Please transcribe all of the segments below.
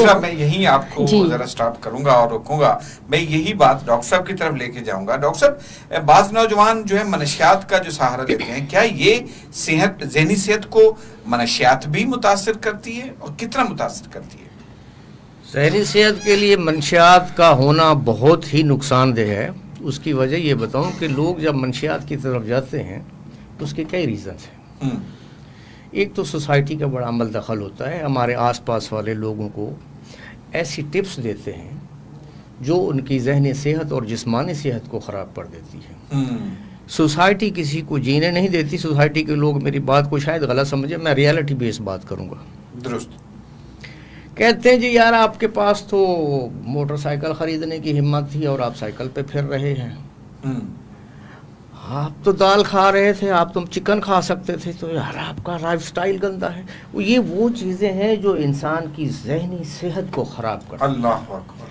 صاحب میں یہیں آپ کو ذرا سٹاپ کروں گا اور روکوں گا. میں یہی بات ڈاکٹر صاحب کی طرف لے کے جاؤں گا. ڈاکٹر صاحب بعض نوجوان جو ہے منشیات کا جو سہارا لیتے ہیں, کیا یہ صحت, ذہنی صحت کو منشیات بھی متاثر کرتی ہے اور کتنا متاثر کرتی ہے؟ ذہنی صحت کے لیے منشیات کا ہونا بہت ہی نقصان دہ ہے. اس کی وجہ یہ بتاؤں کہ لوگ جب منشیات کی طرف جاتے ہیں تو اس کے کئی ریزنز ہیں. ایک تو سوسائٹی کا بڑا عمل دخل ہوتا ہے. ہمارے آس پاس والے لوگوں کو ایسی ٹپس دیتے ہیں جو ان کی ذہنی صحت اور جسمانی صحت کو خراب کر دیتی ہے. سوسائٹی کسی کو جینے نہیں دیتی. سوسائٹی کے لوگ میری بات کو شاید غلط سمجھے, میں ریالٹی بیس بات کروں گا. درست. کہتے ہیں جی یار آپ کے پاس تو موٹر سائیکل خریدنے کی ہمت تھی اور آپ سائیکل پہ پھر رہے ہیں. آپ تو دال کھا رہے تھے, آپ تو چکن کھا سکتے تھے, تو یار آپ کا لائف سٹائل گندا ہے. یہ وہ چیزیں ہیں جو انسان کی ذہنی صحت کو خراب کرتی ہیں. اللہ اکبر.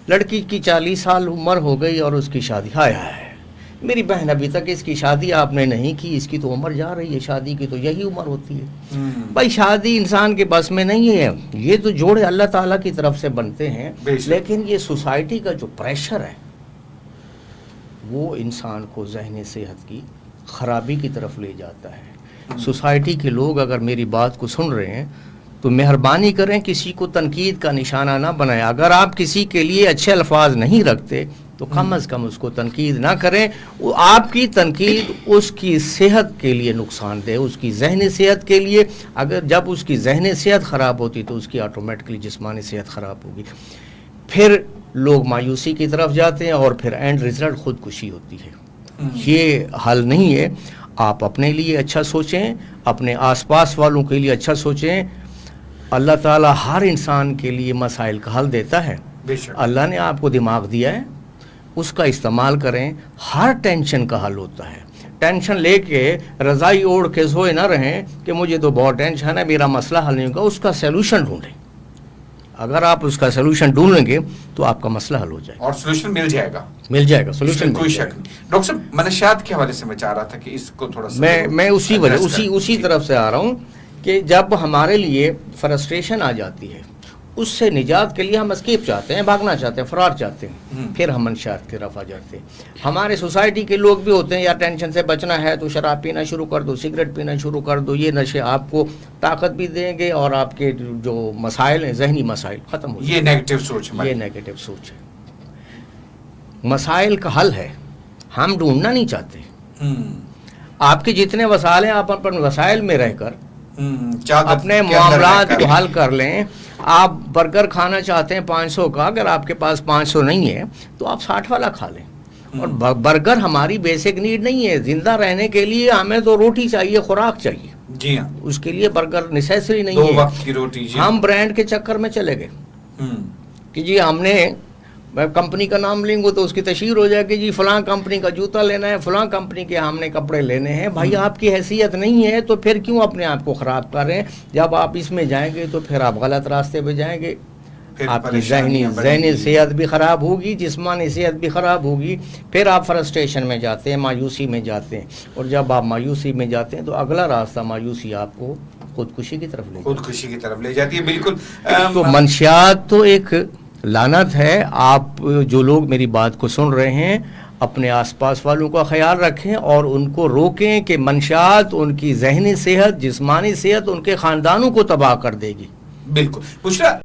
لڑکی کی 40 سال عمر ہو گئی اور اس کی شادی, ہائے ہائے میری بہن ابھی تک اس کی شادی آپ نے نہیں کی, اس کی تو عمر جا رہی ہے, شادی کی تو یہی عمر ہوتی ہے. بھائی شادی انسان کے بس میں نہیں ہے, یہ تو جوڑے اللہ تعالیٰ کی طرف سے بنتے ہیں, لیکن یہ سوسائٹی کا جو پریشر ہے وہ انسان کو ذہنی صحت کی خرابی کی طرف لے جاتا ہے. سوسائٹی کے لوگ اگر میری بات کو سن رہے ہیں تو مہربانی کریں کسی کو تنقید کا نشانہ نہ بنائیں. اگر آپ کسی کے لیے اچھے الفاظ نہیں رکھتے تو کم از کم اس کو تنقید نہ کریں. وہ آپ کی تنقید اس کی صحت کے لیے نقصان دہ, اس کی ذہنی صحت کے لیے. اگر جب اس کی ذہنی صحت خراب ہوتی تو اس کی آٹومیٹکلی جسمانی صحت خراب ہوگی. پھر لوگ مایوسی کی طرف جاتے ہیں اور پھر اینڈ رزلٹ خودکشی ہوتی ہے. یہ حل نہیں ہے. آپ اپنے لیے اچھا سوچیں, اپنے آس پاس والوں کے لیے اچھا سوچیں. اللہ تعالیٰ ہر انسان کے لیے مسائل کا حل دیتا ہے. اللہ نے آپ کو دماغ دیا ہے, اس کا استعمال کریں. ہر ٹینشن کا حل ہوتا ہے. ٹینشن لے کے رضائی اوڑھ کے سوئے نہ رہیں کہ مجھے تو بہت ٹینشن ہے, میرا مسئلہ حل نہیں ہوگا. اس کا سیلوشن ڈھونڈیں. اگر آپ اس کا سیلوشن ڈھونڈیں گے تو آپ کا مسئلہ حل ہو جائے گا, اور سولوشن مل جائے گا. مل جائے گا سولوشن, کوئی شک نہیں. ڈاکٹر صاحب منشیات کے حوالے سے میں چاہ رہا تھا کہ اس کو تھوڑا سا میں اسی طرف سے آ رہا ہوں کہ جب ہمارے لیے فرسٹریشن آ جاتی ہے, اس سے نجات کے لیے ہم اسکیپ چاہتے ہیں, بھاگنا چاہتے ہیں, فرار چاہتے ہیں, پھر ہم منشیات کی طرف آ جاتے ہیں. ہمارے سوسائٹی کے لوگ بھی ہوتے ہیں, یا ٹینشن سے بچنا ہے تو شراب پینا شروع کر دو, سگریٹ پینا شروع کر دو. یہ نشے آپ کو طاقت بھی دیں گے اور آپ کے جو مسائل ہیں, ذہنی مسائل ختم ہو جائیں گے. یہ نیگیٹو سوچ ہے. یہ نیگیٹو سوچ ہے. مسائل کا حل ہے, ہم ڈھونڈنا نہیں چاہتے. آپ کے جتنے وسائل ہیں آپ اپنے وسائل میں رہ کر اپنے معاملات کو حل کر لیں. آپ برگر کھانا چاہتے ہیں 500 کا, اگر آپ کے پاس 500 نہیں ہے تو آپ 60 والا کھا لیں. اور برگر ہماری بیسک نیڈ نہیں ہے. زندہ رہنے کے لیے ہمیں تو روٹی چاہیے, خوراک چاہیے. جی ہاں, اس کے لیے برگر نیسیسری نہیں 2 ہے. وقت کی روٹی. ہم برانڈ کے چکر میں چلے گئے کہ جی ہم نے, میں کمپنی کا نام لیں گے تو اس کی تشہیر ہو جائے کہ جی فلاں کمپنی کا جوتا لینا ہے, فلاں کمپنی کے ہم نے کپڑے لینے ہیں. بھائی آپ کی حیثیت نہیں ہے تو پھر کیوں اپنے آپ کو خراب کر رہے ہیں؟ جب آپ اس میں جائیں گے تو پھر آپ غلط راستے پہ جائیں گے. آپ کی ذہنی صحت بھی خراب ہوگی, جسمانی صحت بھی خراب ہوگی. پھر آپ فرسٹریشن میں جاتے ہیں, مایوسی میں جاتے ہیں. اور جب آپ مایوسی میں جاتے ہیں تو اگلا راستہ مایوسی آپ کو خودکشی کی طرف لے جاتی ہے. بالکل. تو منشیات تو ایک لعنت ہے. آپ جو لوگ میری بات کو سن رہے ہیں اپنے آس پاس والوں کا خیال رکھیں اور ان کو روکیں کہ منشیات ان کی ذہنی صحت, جسمانی صحت, ان کے خاندانوں کو تباہ کر دے گی. بالکل.